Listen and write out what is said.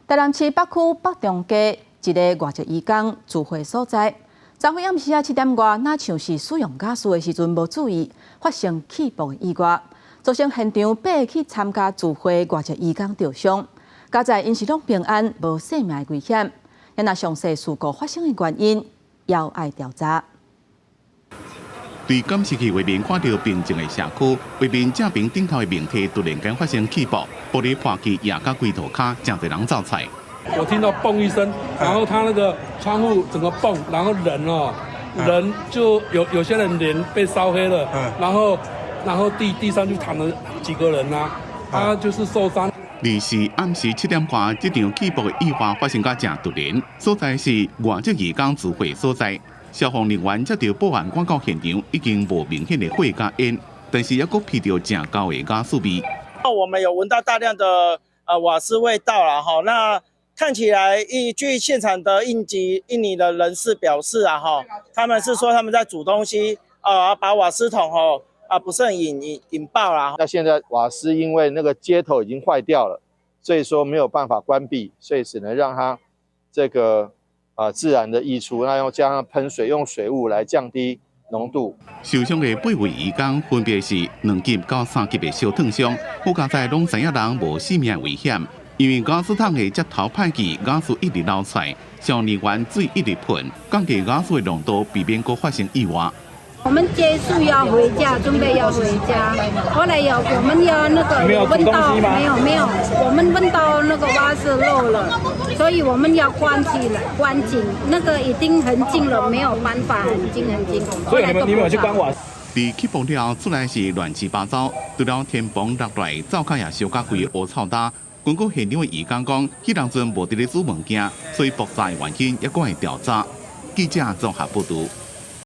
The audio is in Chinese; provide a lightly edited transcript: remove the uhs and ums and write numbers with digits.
台南市北区北中街一个外籍移工聚会所在，昨昏暗时7点外，那像是使用假书的时阵无注意，发生起爆的意外，造成现场8个去参加聚会外籍移工受伤。加在因是拢平安，无生命的危险。也那详细事故发生的原因，要爱调查。对监视器画面看到平静的社区，画面正边顶头的面体突然间发生起爆，玻璃破去，压到龟头卡，真多人走菜。我听到嘣一声，然后他那个窗户整个蹦，然后人就有些人脸被烧黑了，然后地上就躺了几个人啊，他就是受伤。是暗时7点半，这场起爆的意外发生到正突然，所在是外籍移工聚会所在。消防人员接到报案赶到现场，已经无明显的火甲烟，但是也阁闻到正高的瓦斯味。我们有闻到大量的瓦斯味道了哈，那看起来据现场的印尼的人士表示啊哈，他们是说他们在煮东西，把瓦斯桶不慎引爆了。那现在瓦斯因为那个接头已经坏掉了，所以说没有办法关闭，所以只能让它这个自然的溢出，那要加上喷水，用水雾来降低浓度。受伤的8位移工分别是2级到3级的小烫伤，好佳在拢知影人无性命危险。因为瓦斯桶的接头歹去，瓦斯一直流出，消防人员水一直喷，降低瓦斯的浓度，避免搁发生意外。我们结束要回家，准备要回家。后来我们要那个闻到没有，我们闻到那个瓦斯漏了，所以我们要关紧，那个已经很近了，没有办法，很近。所以你们有去关瓦斯？伫起爆了，出来是乱七八糟，除了天崩落来，灶脚也烧甲规个乌臭搭。根据现场的移工讲，迄当阵无伫咧煮物件，所以爆炸的原因也搁会调查。记者综合报道。